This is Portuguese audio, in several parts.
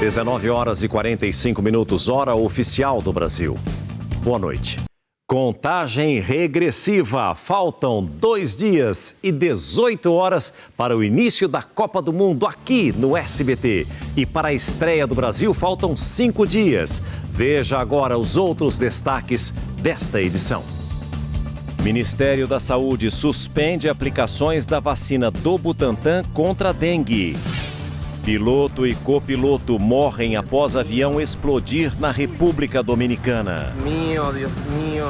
19 horas e 45 minutos, hora oficial do Brasil. Boa noite. Contagem regressiva. Faltam 2 dias e 18 horas para o início da Copa do Mundo aqui no SBT. E para a estreia do Brasil faltam 5 dias. Veja agora os outros destaques desta edição. Ministério da Saúde suspende aplicações da vacina do Butantan contra a dengue. Piloto e copiloto morrem após avião explodir na República Dominicana. Meu Deus mío.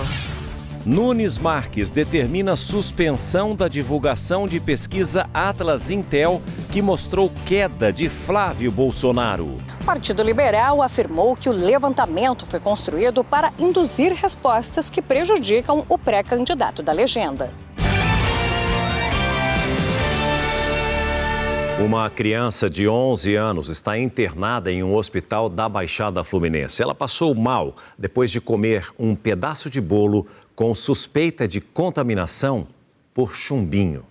Nunes Marques determina suspensão da divulgação de pesquisa Atlas Intel que mostrou queda de Flávio Bolsonaro. O Partido Liberal afirmou que o levantamento foi construído para induzir respostas que prejudicam o pré-candidato da legenda. Uma criança de 11 anos está internada em um hospital da Baixada Fluminense. Ela passou mal depois de comer um pedaço de bolo com suspeita de contaminação por chumbinho.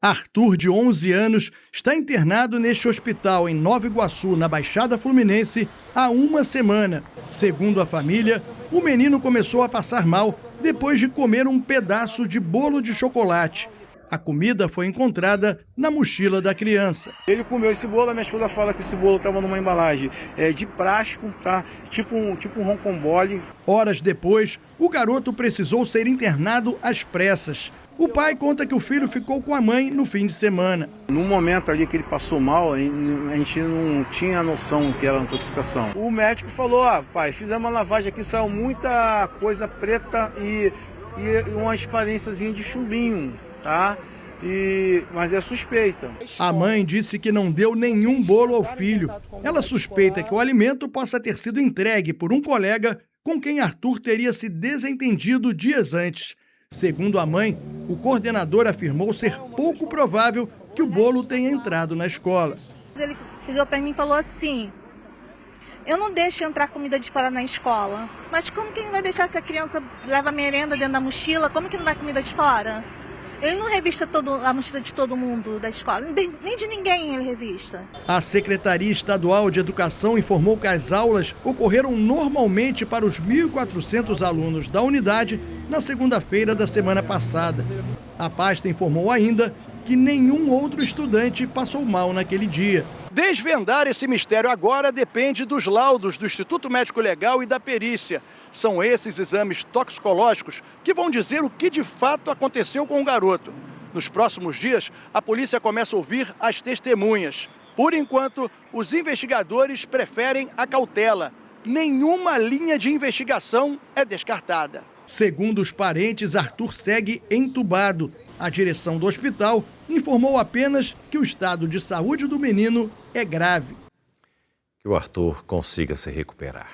Arthur, de 11 anos, está internado neste hospital em Nova Iguaçu, na Baixada Fluminense, há uma semana. Segundo a família, o menino começou a passar mal depois de comer um pedaço de bolo de chocolate. A comida foi encontrada na mochila da criança. Ele comeu esse bolo, a minha esposa fala que esse bolo estava numa embalagem de plástico, tá? Tipo um rocambole. Horas depois, o garoto precisou ser internado às pressas. O pai conta que o filho ficou com a mãe no fim de semana. No momento ali que ele passou mal, a gente não tinha noção que era intoxicação. O médico falou, pai, fizemos uma lavagem aqui, saiu muita coisa preta e uma aparênciazinha de chumbinho. Tá? Mas é suspeita. A mãe disse que não deu nenhum bolo ao filho. Ela suspeita que o alimento possa ter sido entregue por um colega com quem Arthur teria se desentendido dias antes. Segundo a mãe, o coordenador afirmou ser pouco provável que o bolo tenha entrado na escola. Ele chegou para mim e falou assim: eu não deixo entrar comida de fora na escola. Mas como que ele vai deixar se a criança leva merenda dentro da mochila? Como que não vai comida de fora? Ele não revista a mochila de todo mundo da escola, nem de ninguém ele revista. A Secretaria Estadual de Educação informou que as aulas ocorreram normalmente para os 1.400 alunos da unidade na segunda-feira da semana passada. A pasta informou ainda que nenhum outro estudante passou mal naquele dia. Desvendar esse mistério agora depende dos laudos do Instituto Médico Legal e da perícia. São esses exames toxicológicos que vão dizer o que de fato aconteceu com o garoto. Nos próximos dias, a polícia começa a ouvir as testemunhas. Por enquanto, os investigadores preferem a cautela. Nenhuma linha de investigação é descartada. Segundo os parentes, Arthur segue entubado. A direção do hospital informou apenas que o estado de saúde do menino é grave. Que o Arthur consiga se recuperar.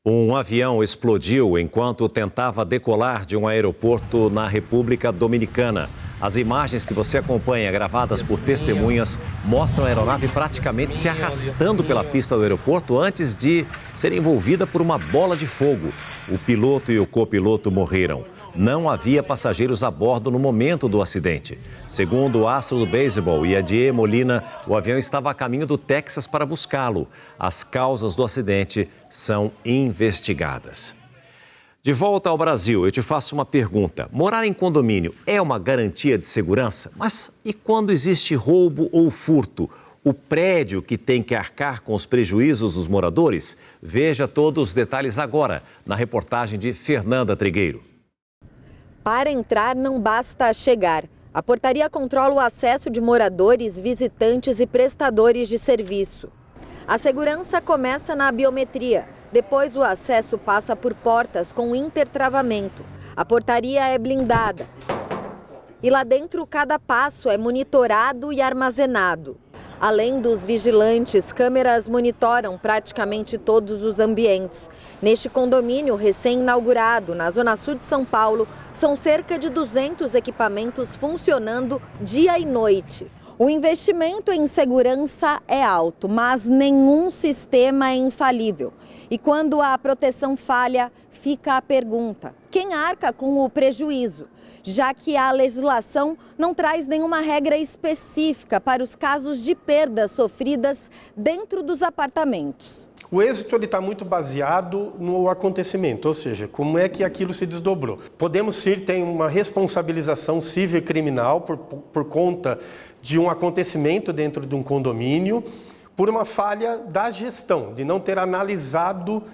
Um avião explodiu enquanto tentava decolar de um aeroporto na República Dominicana. As imagens que você acompanha, gravadas por testemunhas, mostram a aeronave praticamente se arrastando pela pista do aeroporto antes de ser envolvida por uma bola de fogo. O piloto e o copiloto morreram. Não havia passageiros a bordo no momento do acidente. Segundo o astro do beisebol, Yadier Molina, o avião estava a caminho do Texas para buscá-lo. As causas do acidente são investigadas. De volta ao Brasil, eu te faço uma pergunta. Morar em condomínio é uma garantia de segurança? Mas e quando existe roubo ou furto? O prédio que tem que arcar com os prejuízos dos moradores? Veja todos os detalhes agora, na reportagem de Fernanda Trigueiro. Para entrar, não basta chegar. A portaria controla o acesso de moradores, visitantes e prestadores de serviço. A segurança começa na biometria. Depois, o acesso passa por portas com intertravamento. A portaria é blindada. E lá dentro, cada passo é monitorado e armazenado. Além dos vigilantes, câmeras monitoram praticamente todos os ambientes. Neste condomínio recém-inaugurado, na Zona Sul de São Paulo, são cerca de 200 equipamentos funcionando dia e noite. O investimento em segurança é alto, mas nenhum sistema é infalível. E quando a proteção falha, fica a pergunta: quem arca com o prejuízo? Já que a legislação não traz nenhuma regra específica para os casos de perdas sofridas dentro dos apartamentos. O êxito está muito baseado no acontecimento, ou seja, como é que aquilo se desdobrou. Podemos sim ter uma responsabilização civil e criminal por conta de um acontecimento dentro de um condomínio, por uma falha da gestão, de não ter analisado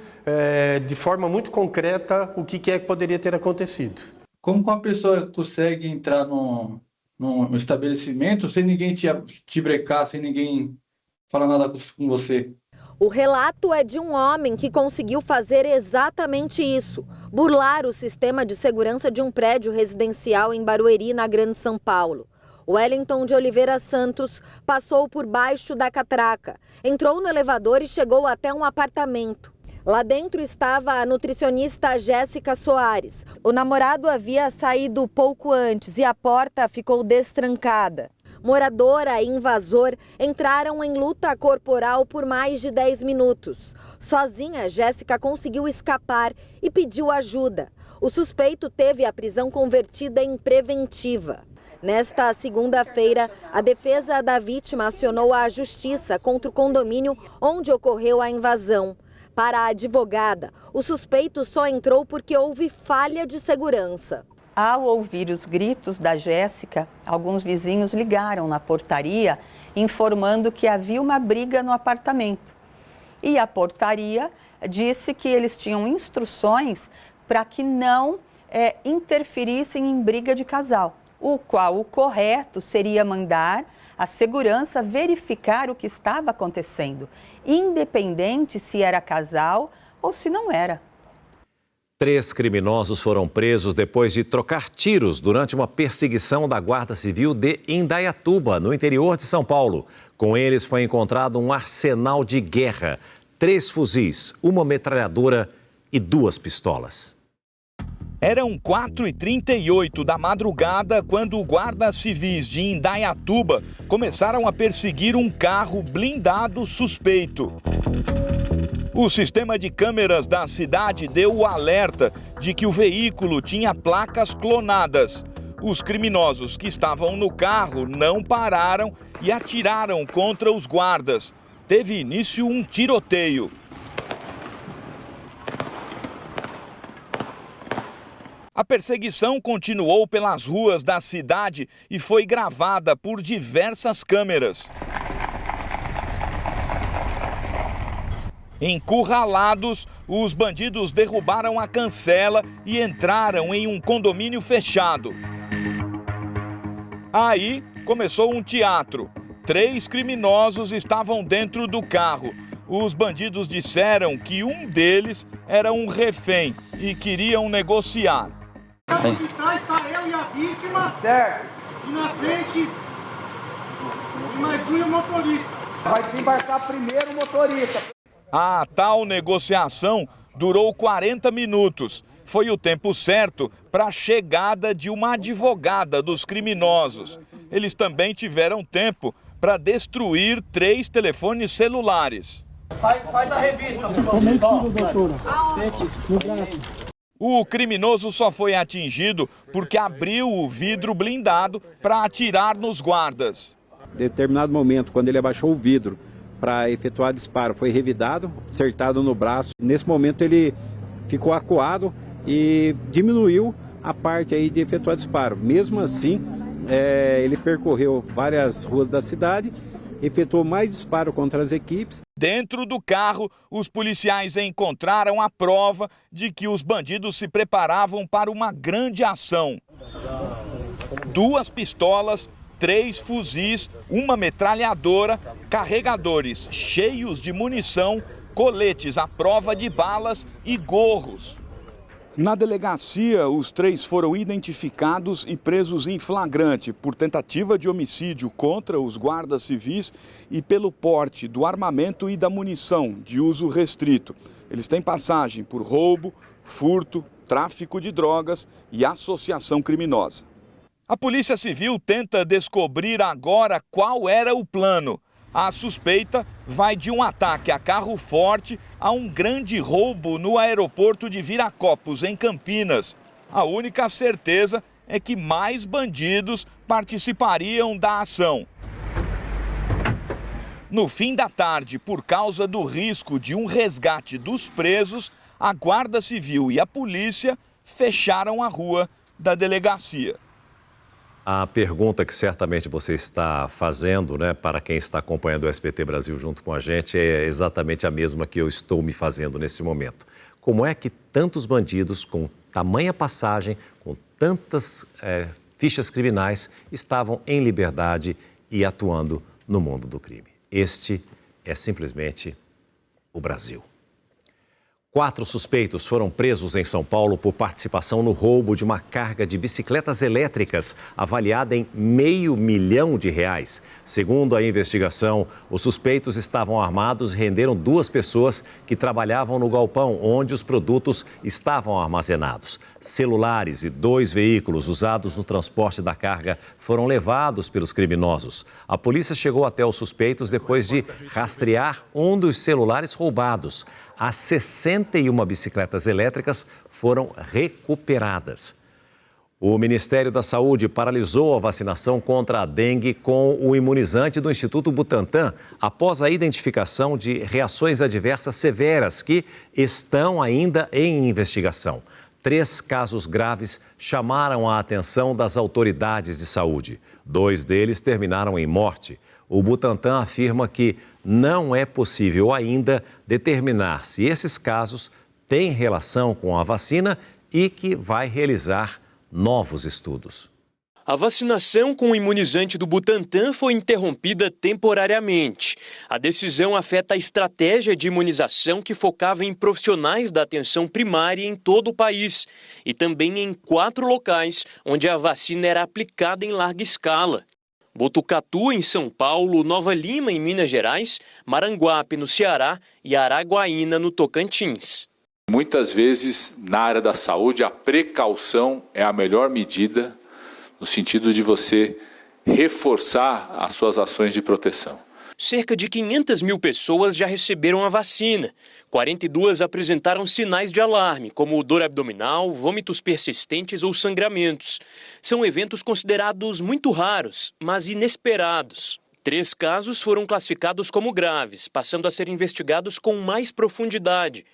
de forma muito concreta o que é que poderia ter acontecido. Como uma pessoa consegue entrar num estabelecimento sem ninguém te brecar, sem ninguém falar nada com você? O relato é de um homem que conseguiu fazer exatamente isso: burlar o sistema de segurança de um prédio residencial em Barueri, na Grande São Paulo. Wellington de Oliveira Santos passou por baixo da catraca, entrou no elevador e chegou até um apartamento. Lá dentro estava a nutricionista Jéssica Soares. O namorado havia saído pouco antes e a porta ficou destrancada. Moradora e invasor entraram em luta corporal por mais de 10 minutos. Sozinha, Jéssica conseguiu escapar e pediu ajuda. O suspeito teve a prisão convertida em preventiva. Nesta segunda-feira, a defesa da vítima acionou a justiça contra o condomínio onde ocorreu a invasão. Para a advogada, o suspeito só entrou porque houve falha de segurança. Ao ouvir os gritos da Jéssica, alguns vizinhos ligaram na portaria informando que havia uma briga no apartamento. E a portaria disse que eles tinham instruções para que não interferissem em briga de casal, o qual o correto seria mandar a segurança verificar o que estava acontecendo, independente se era casal ou se não era. 3 criminosos foram presos depois de trocar tiros durante uma perseguição da Guarda Civil de Indaiatuba, no interior de São Paulo. Com eles foi encontrado um arsenal de guerra, 3 fuzis, uma metralhadora e 2 pistolas. Eram 4h38 da madrugada quando guardas civis de Indaiatuba começaram a perseguir um carro blindado suspeito. O sistema de câmeras da cidade deu o alerta de que o veículo tinha placas clonadas. Os criminosos que estavam no carro não pararam e atiraram contra os guardas. Teve início um tiroteio. A perseguição continuou pelas ruas da cidade e foi gravada por diversas câmeras. Encurralados, os bandidos derrubaram a cancela e entraram em um condomínio fechado. Aí começou um teatro. 3 criminosos estavam dentro do carro. Os bandidos disseram que um deles era um refém e queriam negociar. De trás está eu e a vítima. Certo. E na frente, mais um e o motorista. Vai desembarcar primeiro o motorista. A tal negociação durou 40 minutos. Foi o tempo certo para a chegada de uma advogada dos criminosos. Eles também tiveram tempo para destruir 3 telefones celulares. Faz a revista. O criminoso só foi atingido porque abriu o vidro blindado para atirar nos guardas. Em determinado momento, quando ele abaixou o vidro para efetuar disparo, foi revidado, acertado no braço. Nesse momento ele ficou acuado e diminuiu a parte aí de efetuar disparo. Mesmo assim, ele percorreu várias ruas da cidade, efetuou mais disparo contra as equipes. Dentro do carro, os policiais encontraram a prova de que os bandidos se preparavam para uma grande ação. 2 pistolas, 3 fuzis, uma metralhadora, carregadores cheios de munição, coletes à prova de balas e gorros. Na delegacia, os 3 foram identificados e presos em flagrante por tentativa de homicídio contra os guardas civis e pelo porte do armamento e da munição de uso restrito. Eles têm passagem por roubo, furto, tráfico de drogas e associação criminosa. A Polícia Civil tenta descobrir agora qual era o plano. A suspeita vai de um ataque a carro forte a um grande roubo no aeroporto de Viracopos, em Campinas. A única certeza é que mais bandidos participariam da ação. No fim da tarde, por causa do risco de um resgate dos presos, a Guarda Civil e a polícia fecharam a rua da delegacia. A pergunta que certamente você está fazendo, né, para quem está acompanhando o SBT Brasil junto com a gente, é exatamente a mesma que eu estou me fazendo nesse momento. Como é que tantos bandidos com tamanha passagem, com tantas fichas criminais, estavam em liberdade e atuando no mundo do crime? Este é simplesmente o Brasil. 4 suspeitos foram presos em São Paulo por participação no roubo de uma carga de bicicletas elétricas avaliada em R$500 mil. Segundo a investigação, os suspeitos estavam armados e renderam 2 pessoas que trabalhavam no galpão onde os produtos estavam armazenados. Celulares e 2 veículos usados no transporte da carga foram levados pelos criminosos. A polícia chegou até os suspeitos depois de rastrear um dos celulares roubados. As 61 bicicletas elétricas foram recuperadas. O Ministério da Saúde paralisou a vacinação contra a dengue com o imunizante do Instituto Butantan após a identificação de reações adversas severas que estão ainda em investigação. 3 casos graves chamaram a atenção das autoridades de saúde. 2 deles terminaram em morte. O Butantan afirma que não é possível ainda determinar se esses casos têm relação com a vacina e que vai realizar novos estudos. A vacinação com o imunizante do Butantan foi interrompida temporariamente. A decisão afeta a estratégia de imunização que focava em profissionais da atenção primária em todo o país e também em 4 locais onde a vacina era aplicada em larga escala. Botucatu, em São Paulo, Nova Lima, em Minas Gerais, Maranguape, no Ceará e Araguaína, no Tocantins. Muitas vezes, na área da saúde, a precaução é a melhor medida no sentido de você reforçar as suas ações de proteção. Cerca de 500 mil pessoas já receberam a vacina. 42 apresentaram sinais de alarme, como dor abdominal, vômitos persistentes ou sangramentos. São eventos considerados muito raros, mas inesperados. 3 casos foram classificados como graves, passando a ser investigados com mais profundidade.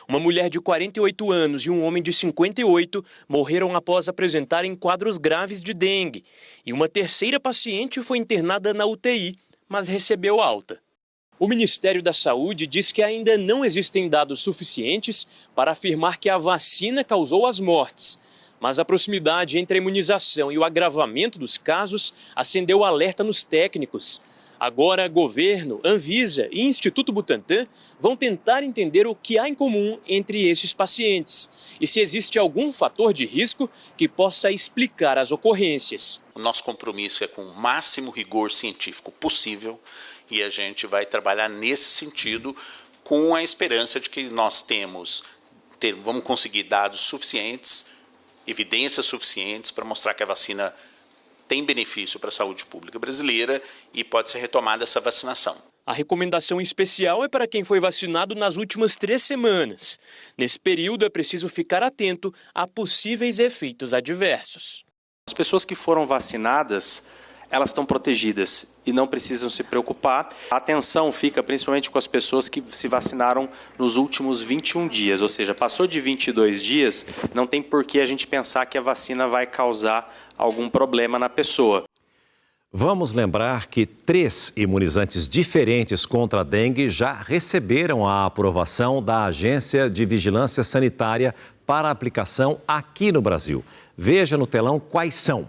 Uma mulher de 48 anos e um homem de 58 morreram após apresentarem quadros graves de dengue. E uma terceira paciente foi internada na UTI, mas recebeu alta. O Ministério da Saúde diz que ainda não existem dados suficientes para afirmar que a vacina causou as mortes. Mas a proximidade entre a imunização e o agravamento dos casos acendeu alerta nos técnicos. Agora, governo, Anvisa e Instituto Butantan vão tentar entender o que há em comum entre esses pacientes e se existe algum fator de risco que possa explicar as ocorrências. O nosso compromisso é com o máximo rigor científico possível e a gente vai trabalhar nesse sentido com a esperança de que nós vamos conseguir dados suficientes, evidências suficientes para mostrar que a vacina tem benefício para a saúde pública brasileira e pode ser retomada essa vacinação. A recomendação especial é para quem foi vacinado nas últimas 3 semanas. Nesse período é preciso ficar atento a possíveis efeitos adversos. As pessoas que foram vacinadas, elas estão protegidas e não precisam se preocupar. A atenção fica principalmente com as pessoas que se vacinaram nos últimos 21 dias, ou seja, passou de 22 dias, não tem por que a gente pensar que a vacina vai causar algum problema na pessoa. Vamos lembrar que 3 imunizantes diferentes contra a dengue já receberam a aprovação da Agência de Vigilância Sanitária para aplicação aqui no Brasil. Veja no telão quais são.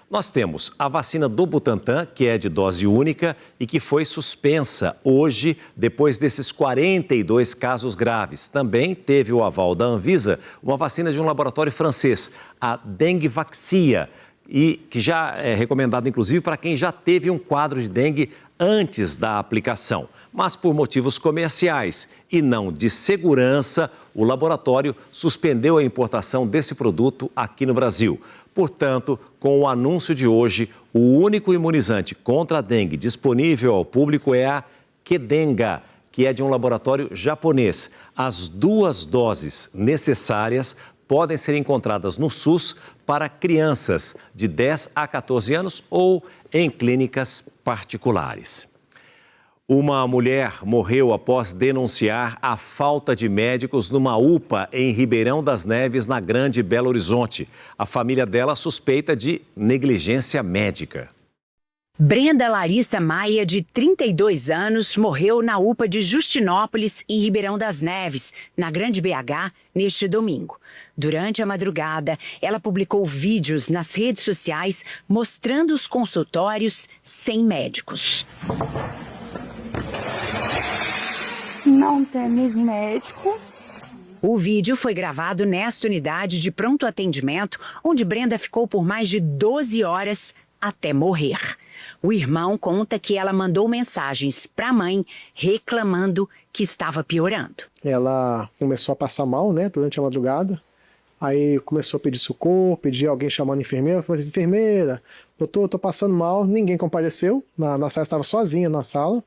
Nós temos a vacina do Butantan, que é de dose única e que foi suspensa hoje, depois desses 42 casos graves. Também teve o aval da Anvisa, uma vacina de um laboratório francês, a Dengvaxia, e que já é recomendada, inclusive, para quem já teve um quadro de dengue antes da aplicação. Mas por motivos comerciais e não de segurança, o laboratório suspendeu a importação desse produto aqui no Brasil. Portanto, com o anúncio de hoje, o único imunizante contra a dengue disponível ao público é a Qdenga, que é de um laboratório japonês. As 2 doses necessárias podem ser encontradas no SUS para crianças de 10 a 14 anos ou em clínicas particulares. Uma mulher morreu após denunciar a falta de médicos numa UPA em Ribeirão das Neves, na Grande Belo Horizonte. A família dela suspeita de negligência médica. Brenda Larissa Maia, de 32 anos, morreu na UPA de Justinópolis, em Ribeirão das Neves, na Grande BH, neste domingo. Durante a madrugada, ela publicou vídeos nas redes sociais mostrando os consultórios sem médicos. Não temos médico. O vídeo foi gravado nesta unidade de pronto atendimento, onde Brenda ficou por mais de 12 horas até morrer. O irmão conta que ela mandou mensagens para a mãe reclamando que estava piorando. Ela começou a passar mal, durante a madrugada. Aí começou a pedir socorro, pedir alguém chamando a enfermeira. Falei, enfermeira, doutor, eu tô passando mal. Ninguém compareceu. Na sala, estava sozinha na sala.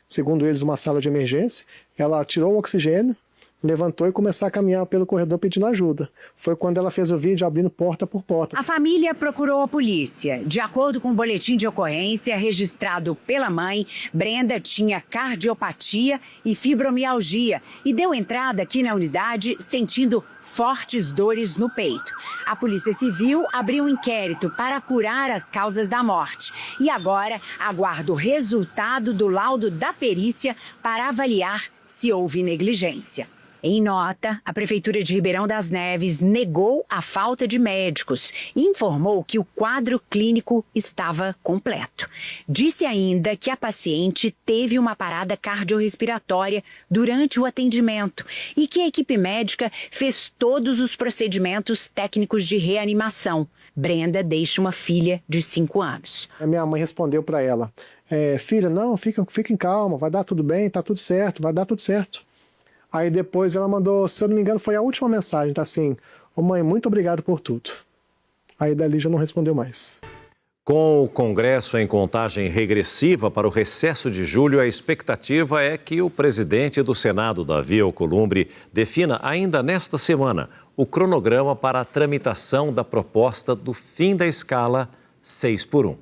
Segundo eles, uma sala de emergência. Ela tirou o oxigênio, levantou e começou a caminhar pelo corredor pedindo ajuda. Foi quando ela fez o vídeo abrindo porta por porta. A família procurou a polícia. De acordo com o boletim de ocorrência registrado pela mãe, Brenda tinha cardiopatia e fibromialgia e deu entrada aqui na unidade sentindo fortes dores no peito. A Polícia Civil abriu um inquérito para apurar as causas da morte e agora aguarda o resultado do laudo da perícia para avaliar se houve negligência. Em nota, a Prefeitura de Ribeirão das Neves negou a falta de médicos e informou que o quadro clínico estava completo. Disse ainda que a paciente teve uma parada cardiorrespiratória durante o atendimento e que a equipe médica fez todos os procedimentos técnicos de reanimação. Brenda deixa uma filha de 5 anos. A minha mãe respondeu para ela, filha, não, fiquem calma, vai dar tudo bem, tá tudo certo, vai dar tudo certo. Aí depois ela mandou, se eu não me engano, foi a última mensagem, tá assim, ô mãe, muito obrigado por tudo. Aí dali já não respondeu mais. Com o Congresso em contagem regressiva para o recesso de julho, a expectativa é que o presidente do Senado, Davi Alcolumbre, defina ainda nesta semana o cronograma para a tramitação da proposta do fim da escala 6x1.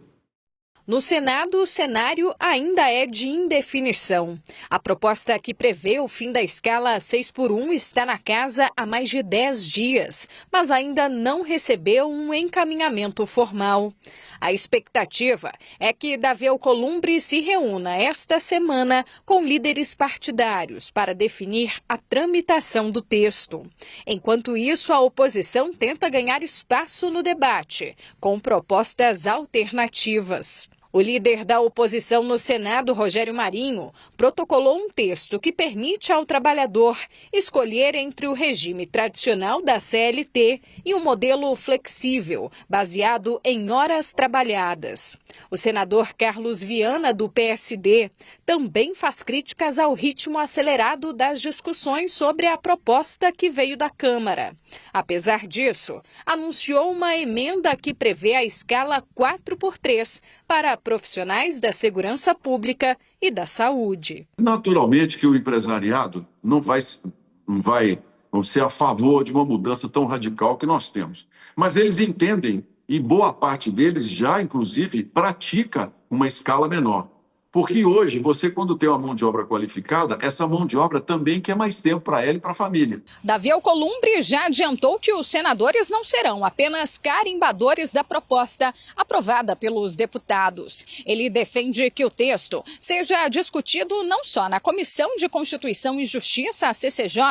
No Senado, o cenário ainda é de indefinição. A proposta que prevê o fim da escala 6x1 está na casa há mais de 10 dias, mas ainda não recebeu um encaminhamento formal. A expectativa é que Davi Alcolumbre se reúna esta semana com líderes partidários para definir a tramitação do texto. Enquanto isso, a oposição tenta ganhar espaço no debate, com propostas alternativas. O líder da oposição no Senado, Rogério Marinho, protocolou um texto que permite ao trabalhador escolher entre o regime tradicional da CLT e um modelo flexível, baseado em horas trabalhadas. O senador Carlos Viana, do PSD, também faz críticas ao ritmo acelerado das discussões sobre a proposta que veio da Câmara. Apesar disso, anunciou uma emenda que prevê a escala 4x3 para profissionais da segurança pública e da saúde. Naturalmente que o empresariado não vai ser a favor de uma mudança tão radical que nós temos. Mas eles entendem, e boa parte deles já, inclusive, pratica uma escala menor. Porque hoje, você quando tem uma mão de obra qualificada, essa mão de obra também quer mais tempo para ela e para a família. Davi Alcolumbre já adiantou que os senadores não serão apenas carimbadores da proposta aprovada pelos deputados. Ele defende que o texto seja discutido não só na Comissão de Constituição e Justiça, a CCJ,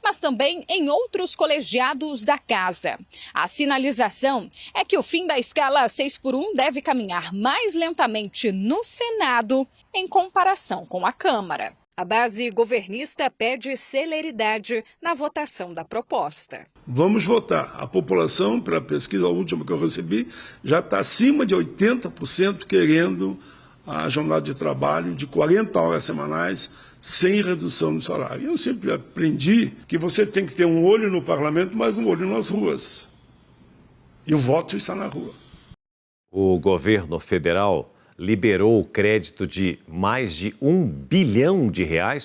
mas também em outros colegiados da Casa. A sinalização é que o fim da escala 6x1 deve caminhar mais lentamente no Senado em comparação com a Câmara. A base governista pede celeridade na votação da proposta. Vamos votar. A população, pela pesquisa última que eu recebi, já está acima de 80% querendo a jornada de trabalho de 40 horas semanais sem redução do salário. Eu sempre aprendi que você tem que ter um olho no parlamento, mas um olho nas ruas. E o voto está na rua. O governo federal liberou o crédito de mais de R$1 bilhão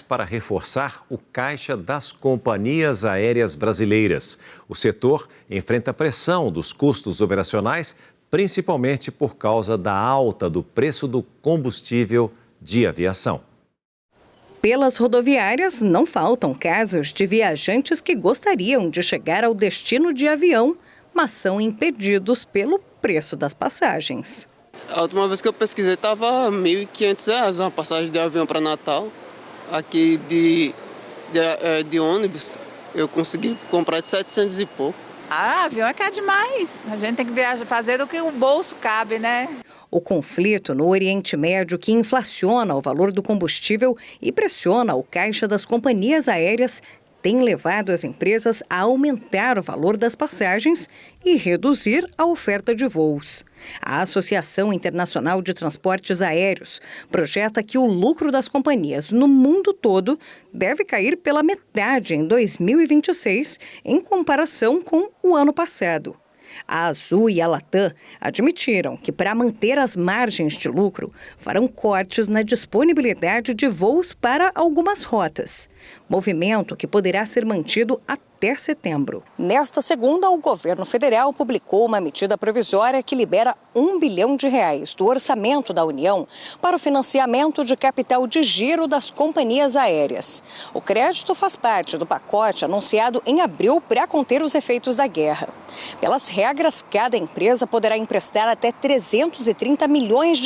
para reforçar o caixa das companhias aéreas brasileiras. O setor enfrenta pressão dos custos operacionais, principalmente por causa da alta do preço do combustível de aviação. Pelas rodoviárias, não faltam casos de viajantes que gostariam de chegar ao destino de avião, mas são impedidos pelo preço das passagens. A última vez que eu pesquisei estava R$ 1.500 uma passagem de avião para Natal. Aqui de ônibus eu consegui comprar de 700 e pouco. Avião é caro demais. A gente tem que viajar, fazer do que o bolso cabe, né? O conflito no Oriente Médio, que inflaciona o valor do combustível e pressiona o caixa das companhias aéreas, tem levado as empresas a aumentar o valor das passagens e reduzir a oferta de voos. A Associação Internacional de Transportes Aéreos projeta que o lucro das companhias no mundo todo deve cair pela metade em 2026, em comparação com o ano passado. A Azul e a Latam admitiram que, para manter as margens de lucro, farão cortes na disponibilidade de voos para algumas rotas. Movimento que poderá ser mantido até setembro. Nesta segunda, o governo federal publicou uma medida provisória que libera R$1 bilhão do orçamento da União para o financiamento de capital de giro das companhias aéreas. O crédito faz parte do pacote anunciado em abril para conter os efeitos da guerra. Pelas regras, cada empresa poderá emprestar até R$330 milhões,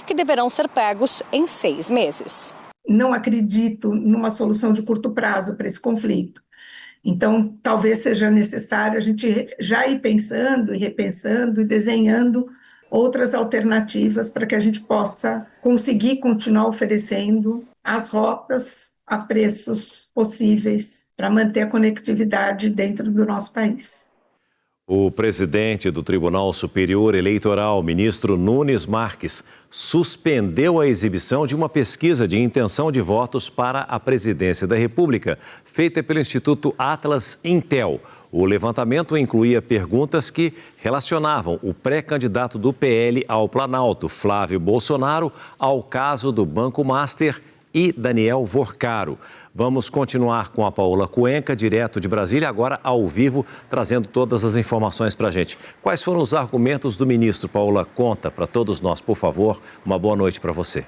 que deverão ser pagos em 6 meses. Não acredito numa solução de curto prazo para esse conflito. Então, talvez seja necessário a gente já ir pensando e repensando e desenhando outras alternativas para que a gente possa conseguir continuar oferecendo as rotas a preços possíveis para manter a conectividade dentro do nosso país. O presidente do Tribunal Superior Eleitoral, ministro Nunes Marques, suspendeu a exibição de uma pesquisa de intenção de votos para a presidência da República, feita pelo Instituto Atlas Intel. O levantamento incluía perguntas que relacionavam o pré-candidato do PL ao Planalto, Flávio Bolsonaro, ao caso do Banco Master e Daniel Vorcaro. Vamos continuar com a Paola Cuenca, direto de Brasília, agora ao vivo, trazendo todas as informações para a gente. Quais foram os argumentos do ministro? Paola, conta para todos nós, por favor. Uma boa noite para você.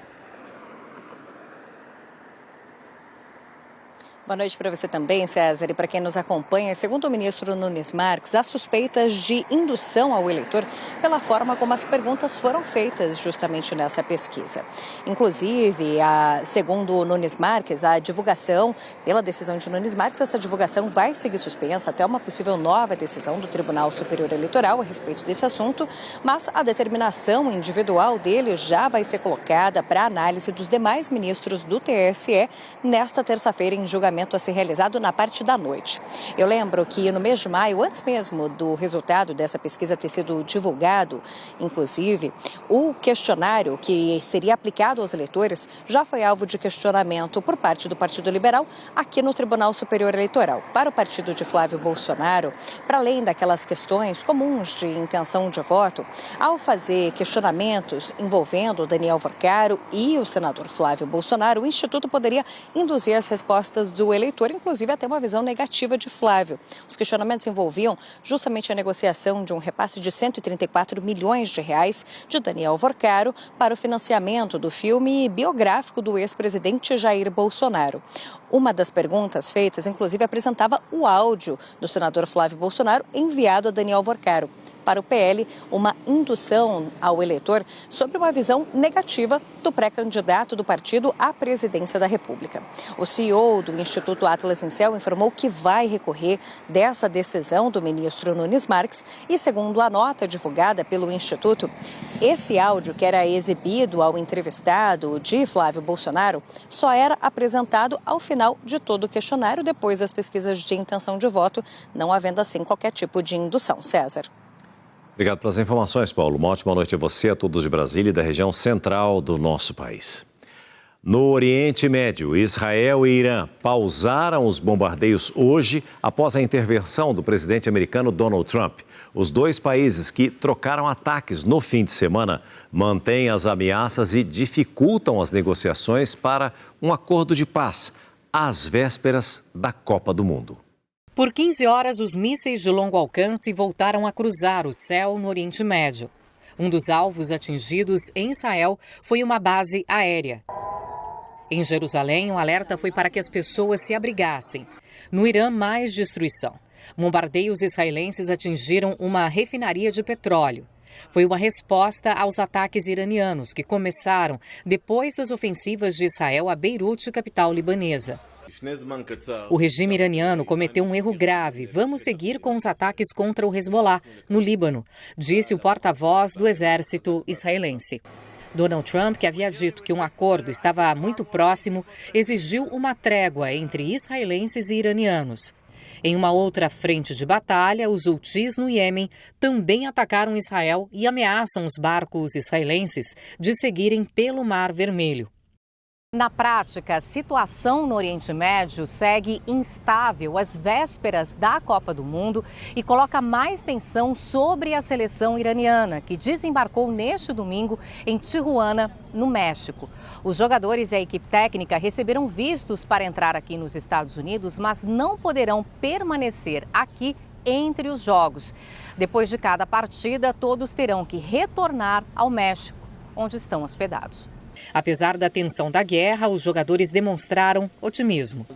Boa noite para você também, César, e para quem nos acompanha. Segundo o ministro Nunes Marques, há suspeitas de indução ao eleitor pela forma como as perguntas foram feitas justamente nessa pesquisa. Inclusive, segundo o Nunes Marques, a divulgação, pela decisão de Nunes Marques, essa divulgação vai seguir suspensa até uma possível nova decisão do Tribunal Superior Eleitoral a respeito desse assunto, mas a determinação individual dele já vai ser colocada para análise dos demais ministros do TSE nesta terça-feira em julgamento a ser realizado na parte da noite. Eu lembro que no mês de maio, antes mesmo do resultado dessa pesquisa ter sido divulgado, inclusive, o questionário que seria aplicado aos eleitores já foi alvo de questionamento por parte do Partido Liberal aqui no Tribunal Superior Eleitoral. Para o partido de Flávio Bolsonaro, para além daquelas questões comuns de intenção de voto, ao fazer questionamentos envolvendo o Daniel Vorcaro e o senador Flávio Bolsonaro, o Instituto poderia induzir as respostas do eleitor, inclusive até uma visão negativa de Flávio. Os questionamentos envolviam justamente a negociação de um repasse de R$134 milhões de Daniel Vorcaro para o financiamento do filme biográfico do ex-presidente Jair Bolsonaro. Uma das perguntas feitas, inclusive, apresentava o áudio do senador Flávio Bolsonaro enviado a Daniel Vorcaro. Para o PL, uma indução ao eleitor sobre uma visão negativa do pré-candidato do partido à presidência da República. O CEO do Instituto Atlas Intel informou que vai recorrer dessa decisão do ministro Nunes Marques e, segundo a nota divulgada pelo Instituto, esse áudio que era exibido ao entrevistado de Flávio Bolsonaro só era apresentado ao final de todo o questionário, depois das pesquisas de intenção de voto, não havendo assim qualquer tipo de indução. César. Obrigado pelas informações, Paulo. Uma ótima noite a você, a todos de Brasília e da região central do nosso país. No Oriente Médio, Israel e Irã pausaram os bombardeios hoje após a intervenção do presidente americano Donald Trump. Os dois países que trocaram ataques no fim de semana mantêm as ameaças e dificultam as negociações para um acordo de paz às vésperas da Copa do Mundo. Por 15 horas, os mísseis de longo alcance voltaram a cruzar o céu no Oriente Médio. Um dos alvos atingidos em Israel foi uma base aérea. Em Jerusalém, o alerta foi para que as pessoas se abrigassem. No Irã, mais destruição. Bombardeios israelenses atingiram uma refinaria de petróleo. Foi uma resposta aos ataques iranianos, que começaram depois das ofensivas de Israel a Beirute, capital libanesa. O regime iraniano cometeu um erro grave. Vamos seguir com os ataques contra o Hezbollah, no Líbano, disse o porta-voz do exército israelense. Donald Trump, que havia dito que um acordo estava muito próximo, exigiu uma trégua entre israelenses e iranianos. Em uma outra frente de batalha, os Houthis no Iêmen também atacaram Israel e ameaçam os barcos israelenses de seguirem pelo Mar Vermelho. Na prática, a situação no Oriente Médio segue instável às vésperas da Copa do Mundo e coloca mais tensão sobre a seleção iraniana, que desembarcou neste domingo em Tijuana, no México. Os jogadores e a equipe técnica receberam vistos para entrar aqui nos Estados Unidos, mas não poderão permanecer aqui entre os jogos. Depois de cada partida, todos terão que retornar ao México, onde estão hospedados. Apesar da tensão da guerra, os jogadores demonstraram otimismo.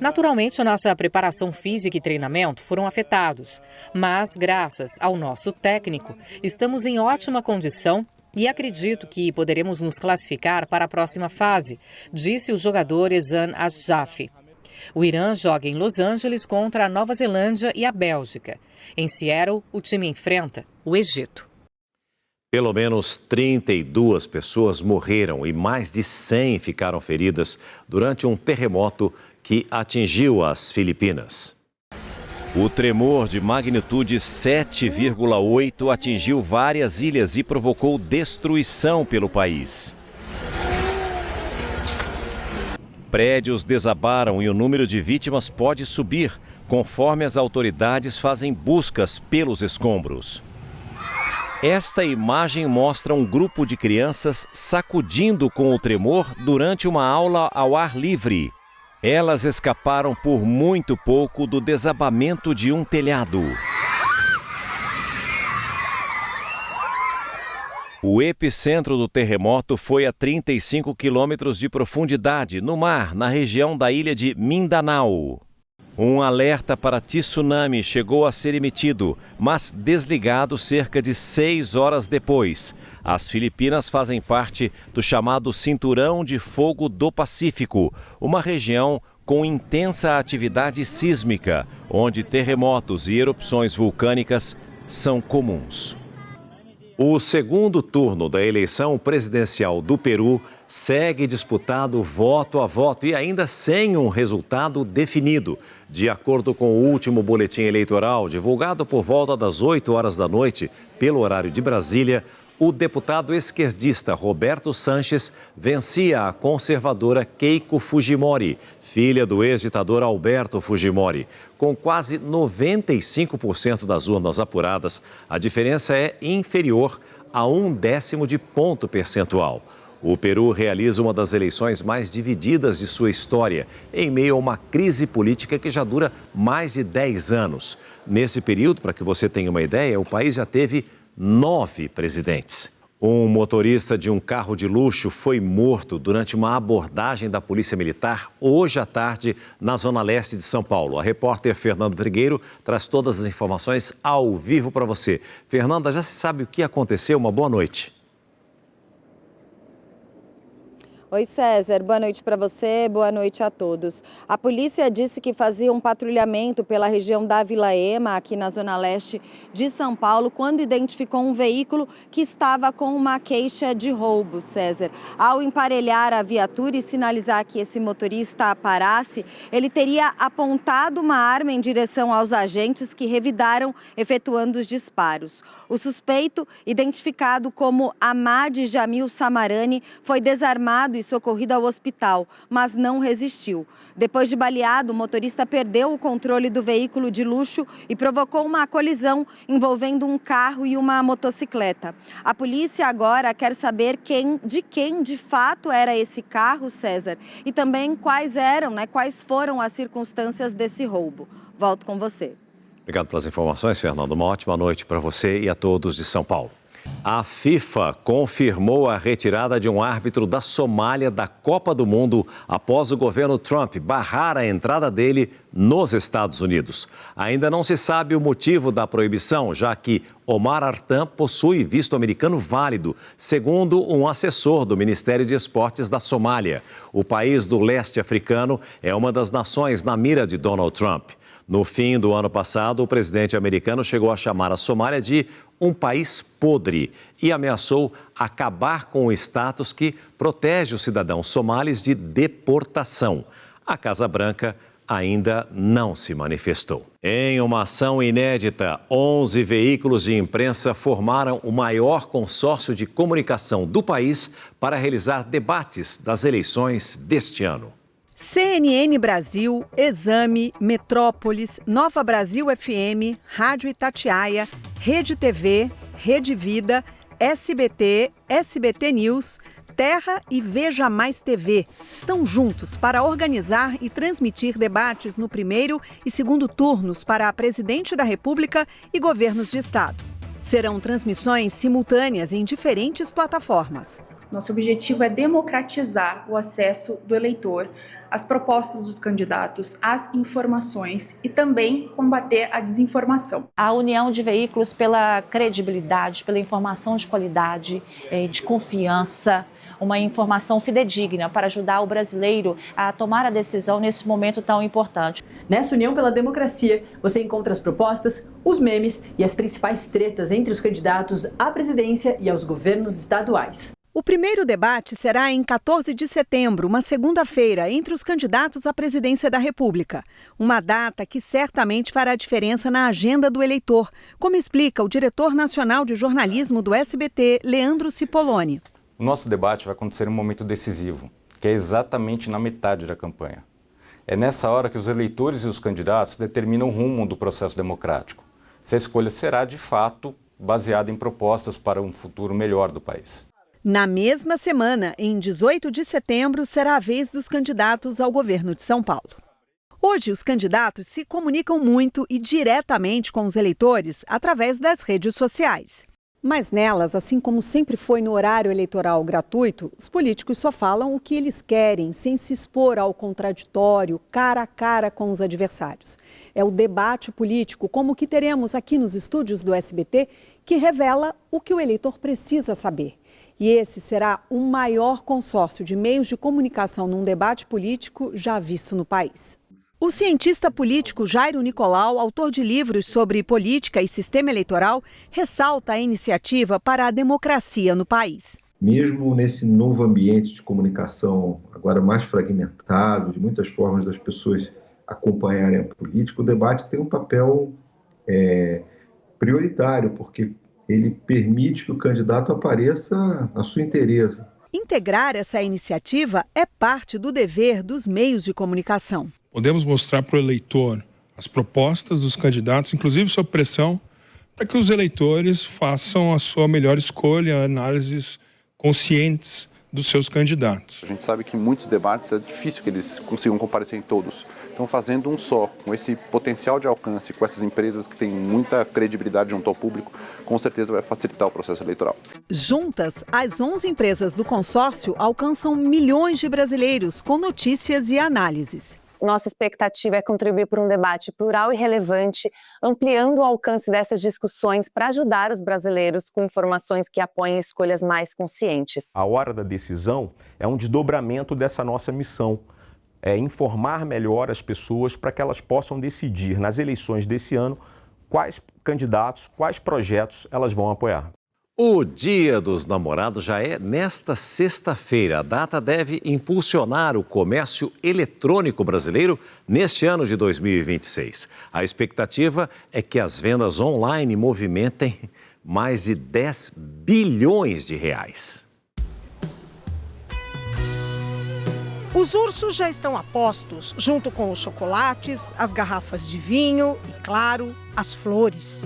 Naturalmente, nossa preparação física e treinamento foram afetados, mas, graças ao nosso técnico, estamos em ótima condição e acredito que poderemos nos classificar para a próxima fase, disse o jogador Ezan Asjaf. O Irã joga em Los Angeles contra a Nova Zelândia e a Bélgica. Em Seattle, o time enfrenta o Egito. Pelo menos 32 pessoas morreram e mais de 100 ficaram feridas durante um terremoto que atingiu as Filipinas. O tremor de magnitude 7,8 atingiu várias ilhas e provocou destruição pelo país. Prédios desabaram e o número de vítimas pode subir, conforme as autoridades fazem buscas pelos escombros. Esta imagem mostra um grupo de crianças sacudindo com o tremor durante uma aula ao ar livre. Elas escaparam por muito pouco do desabamento de um telhado. O epicentro do terremoto foi a 35 quilômetros de profundidade no mar, na região da ilha de Mindanao. Um alerta para tsunami chegou a ser emitido, mas desligado cerca de 6 horas depois. As Filipinas fazem parte do chamado Cinturão de Fogo do Pacífico, uma região com intensa atividade sísmica, onde terremotos e erupções vulcânicas são comuns. O segundo turno da eleição presidencial do Peru segue disputado voto a voto e ainda sem um resultado definido. De acordo com o último boletim eleitoral, divulgado por volta das 8 horas da noite, pelo horário de Brasília, o deputado esquerdista Roberto Sanches vencia a conservadora Keiko Fujimori, filha do ex-ditador Alberto Fujimori. Com quase 95% das urnas apuradas, a diferença é inferior a 1/10 de ponto percentual. O Peru realiza uma das eleições mais divididas de sua história, em meio a uma crise política que já dura mais de 10 anos. Nesse período, para que você tenha uma ideia, o país já teve 9 presidentes. Um motorista de um carro de luxo foi morto durante uma abordagem da Polícia Militar hoje à tarde na Zona Leste de São Paulo. A repórter Fernanda Trigueiro traz todas as informações ao vivo para você. Fernanda, já se sabe o que aconteceu? Uma boa noite. Oi, César. Boa noite para você, boa noite a todos. A polícia disse que fazia um patrulhamento pela região da Vila Ema, aqui na Zona Leste de São Paulo, quando identificou um veículo que estava com uma queixa de roubo, César. Ao emparelhar a viatura e sinalizar que esse motorista parasse, ele teria apontado uma arma em direção aos agentes que revidaram, efetuando os disparos. O suspeito, identificado como Amad Jamil Samarani, foi desarmado e socorrido ao hospital, mas não resistiu. Depois de baleado, o motorista perdeu o controle do veículo de luxo e provocou uma colisão envolvendo um carro e uma motocicleta. A polícia agora quer saber quem de fato era esse carro, César, e também quais foram as circunstâncias desse roubo. Volto com você. Obrigado pelas informações, Fernando. Uma ótima noite para você e a todos de São Paulo. A FIFA confirmou a retirada de um árbitro da Somália da Copa do Mundo após o governo Trump barrar a entrada dele nos Estados Unidos. Ainda não se sabe o motivo da proibição, já que Omar Artan possui visto americano válido, segundo um assessor do Ministério de Esportes da Somália. O país do leste africano é uma das nações na mira de Donald Trump. No fim do ano passado, o presidente americano chegou a chamar a Somália de um país podre e ameaçou acabar com o status que protege os cidadãos somalis de deportação. A Casa Branca ainda não se manifestou. Em uma ação inédita, 11 veículos de imprensa formaram o maior consórcio de comunicação do país para realizar debates das eleições deste ano. CNN Brasil, Exame, Metrópolis, Nova Brasil FM, Rádio Itatiaia, Rede TV, Rede Vida, SBT, SBT News, Terra e Veja Mais TV estão juntos para organizar e transmitir debates no primeiro e segundo turnos para presidente da República e governos de estado. Serão transmissões simultâneas em diferentes plataformas. Nosso objetivo é democratizar o acesso do eleitor às propostas dos candidatos, às informações e também combater a desinformação. A união de veículos pela credibilidade, pela informação de qualidade, de confiança, uma informação fidedigna para ajudar o brasileiro a tomar a decisão nesse momento tão importante. Nessa união pela democracia, você encontra as propostas, os memes e as principais tretas entre os candidatos à presidência e aos governos estaduais. O primeiro debate será em 14 de setembro, uma segunda-feira, entre os candidatos à presidência da República. Uma data que certamente fará diferença na agenda do eleitor, como explica o diretor nacional de jornalismo do SBT, Leandro Cipollone. O nosso debate vai acontecer em um momento decisivo, que é exatamente na metade da campanha. É nessa hora que os eleitores e os candidatos determinam o rumo do processo democrático. Se a escolha será, de fato, baseada em propostas para um futuro melhor do país. Na mesma semana, em 18 de setembro, será a vez dos candidatos ao governo de São Paulo. Hoje, os candidatos se comunicam muito e diretamente com os eleitores através das redes sociais. Mas nelas, assim como sempre foi no horário eleitoral gratuito, os políticos só falam o que eles querem, sem se expor ao contraditório, cara a cara com os adversários. É o debate político, como o que teremos aqui nos estúdios do SBT, que revela o que o eleitor precisa saber. E esse será o maior consórcio de meios de comunicação num debate político já visto no país. O cientista político Jairo Nicolau, autor de livros sobre política e sistema eleitoral, ressalta a iniciativa para a democracia no país. Mesmo nesse novo ambiente de comunicação agora mais fragmentado, de muitas formas das pessoas acompanharem a política, o debate tem um papel prioritário, porque ele permite que o candidato apareça na sua inteireza. Integrar essa iniciativa é parte do dever dos meios de comunicação. Podemos mostrar para o eleitor as propostas dos candidatos, inclusive sob pressão, para que os eleitores façam a sua melhor escolha, análises conscientes dos seus candidatos. A gente sabe que em muitos debates é difícil que eles consigam comparecer em todos. Então, fazendo um só, com esse potencial de alcance, com essas empresas que têm muita credibilidade junto ao público, com certeza vai facilitar o processo eleitoral. Juntas, as 11 empresas do consórcio alcançam milhões de brasileiros com notícias e análises. Nossa expectativa é contribuir para um debate plural e relevante, ampliando o alcance dessas discussões para ajudar os brasileiros com informações que apoiem escolhas mais conscientes. A hora da decisão é um desdobramento dessa nossa missão. É informar melhor as pessoas para que elas possam decidir nas eleições desse ano quais candidatos, quais projetos elas vão apoiar. O Dia dos Namorados já é nesta sexta-feira. A data deve impulsionar o comércio eletrônico brasileiro neste ano de 2026. A expectativa é que as vendas online movimentem mais de 10 bilhões de reais. Os ursos já estão a postos, junto com os chocolates, as garrafas de vinho e, claro, as flores.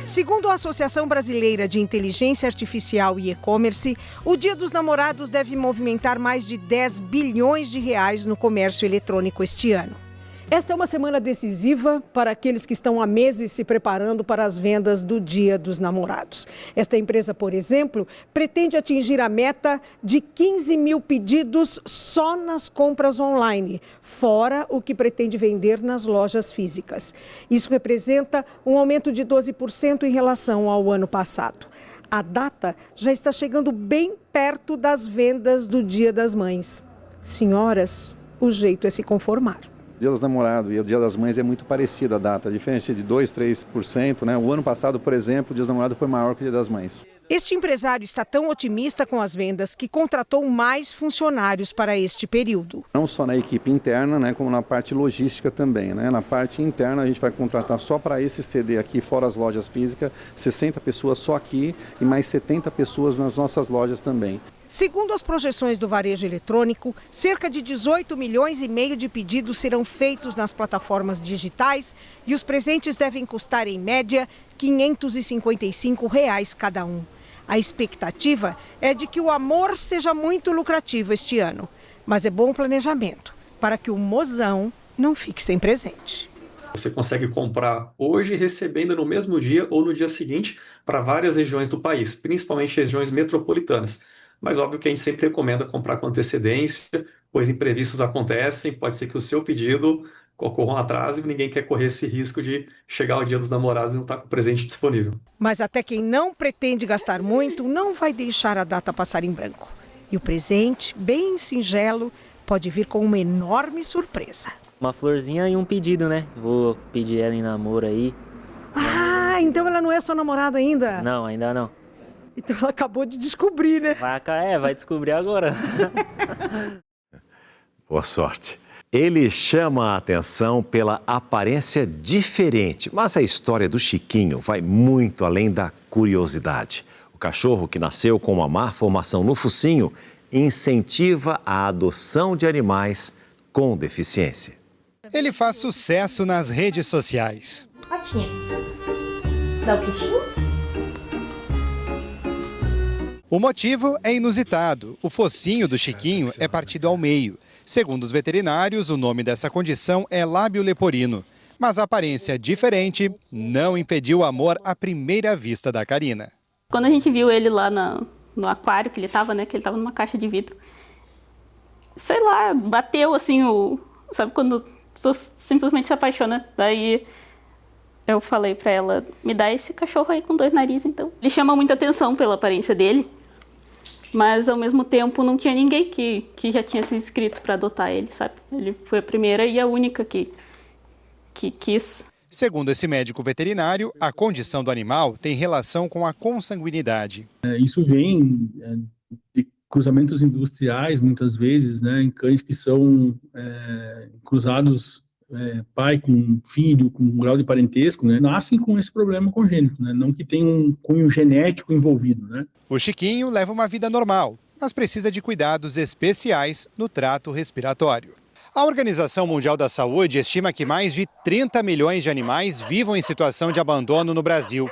Segundo a Associação Brasileira de Inteligência Artificial e E-Commerce, o Dia dos Namorados deve movimentar mais de 10 bilhões de reais no comércio eletrônico este ano. Esta é uma semana decisiva para aqueles que estão há meses se preparando para as vendas do Dia dos Namorados. Esta empresa, por exemplo, pretende atingir a meta de 15 mil pedidos só nas compras online, fora o que pretende vender nas lojas físicas. Isso representa um aumento de 12% em relação ao ano passado. A data já está chegando bem perto das vendas do Dia das Mães. Senhoras, o jeito é se conformar. O Dia dos Namorados e o Dia das Mães é muito parecida a data, a diferença de 2%, 3%, né? O ano passado, por exemplo, o Dia dos Namorados foi maior que o Dia das Mães. Este empresário está tão otimista com as vendas que contratou mais funcionários para este período. Não só na equipe interna, né, como na parte logística também, né? Na parte interna a gente vai contratar só para esse CD aqui, fora as lojas físicas, 60 pessoas só aqui e mais 70 pessoas nas nossas lojas também. Segundo as projeções do varejo eletrônico, cerca de 18 milhões e meio de pedidos serão feitos nas plataformas digitais e os presentes devem custar, em média, R$ 555 cada um. A expectativa é de que o amor seja muito lucrativo este ano, mas é bom planejamento para que o mozão não fique sem presente. Você consegue comprar hoje recebendo no mesmo dia ou no dia seguinte para várias regiões do país, principalmente regiões metropolitanas. Mas óbvio que a gente sempre recomenda comprar com antecedência, pois imprevistos acontecem, pode ser que o seu pedido ocorra um atraso e ninguém quer correr esse risco de chegar ao Dia dos Namorados e não estar com o presente disponível. Mas até quem não pretende gastar muito não vai deixar a data passar em branco. E o presente, bem singelo, pode vir com uma enorme surpresa. Uma florzinha e um pedido, né? Vou pedir ela em namoro aí. Ah, então ela não é sua namorada ainda? Não, ainda não. Então ela acabou de descobrir, né? Vai descobrir agora. Boa sorte. Ele chama a atenção pela aparência diferente, mas a história do Chiquinho vai muito além da curiosidade. O cachorro, que nasceu com uma má formação no focinho, incentiva a adoção de animais com deficiência. Ele faz sucesso nas redes sociais. Patinha. Dá o queixinho? O motivo é inusitado. O focinho do Chiquinho é partido ao meio. Segundo os veterinários, o nome dessa condição é lábio leporino. Mas a aparência diferente não impediu o amor à primeira vista da Karina. Quando a gente viu ele lá no aquário que ele estava, né? Que ele estava numa caixa de vidro. Sei lá, bateu assim sabe quando tu simplesmente se apaixona? Daí eu falei pra ela, me dá esse cachorro aí com 2 narizes, então. Ele chama muita atenção pela aparência dele. Mas, ao mesmo tempo, não tinha ninguém que já tinha se inscrito para adotar ele, sabe? Ele foi a primeira e a única que quis. Segundo esse médico veterinário, a condição do animal tem relação com a consanguinidade. Isso vem de cruzamentos industriais, muitas vezes, né, em cães que são cruzados pai com filho, com um grau de parentesco, né, nascem com esse problema congênito, né, não que tenha um cunho genético envolvido, né. O Chiquinho leva uma vida normal, mas precisa de cuidados especiais no trato respiratório. A Organização Mundial da Saúde estima que mais de 30 milhões de animais vivam em situação de abandono no Brasil.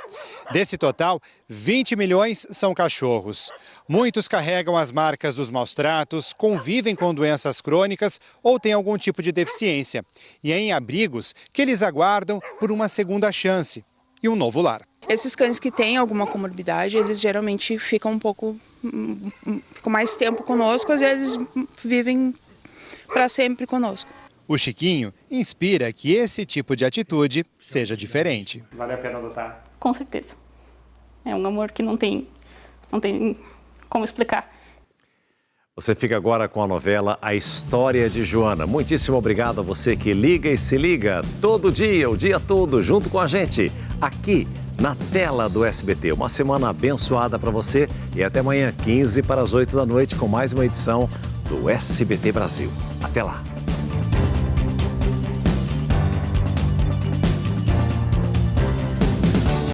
Desse total, 20 milhões são cachorros. Muitos carregam as marcas dos maus tratos, convivem com doenças crônicas ou têm algum tipo de deficiência. E é em abrigos que eles aguardam por uma segunda chance e um novo lar. Esses cães que têm alguma comorbidade, eles geralmente ficam um pouco com mais tempo conosco, às vezes vivem para sempre conosco. O Chiquinho inspira que esse tipo de atitude seja diferente. Vale a pena adotar? Com certeza. É um amor que não tem como explicar. Você fica agora com a novela A História de Joana. Muitíssimo obrigado a você que liga e se liga todo dia, o dia todo, junto com a gente, aqui na tela do SBT. Uma semana abençoada para você e até amanhã, 7:45 com mais uma edição do SBT Brasil. Até lá!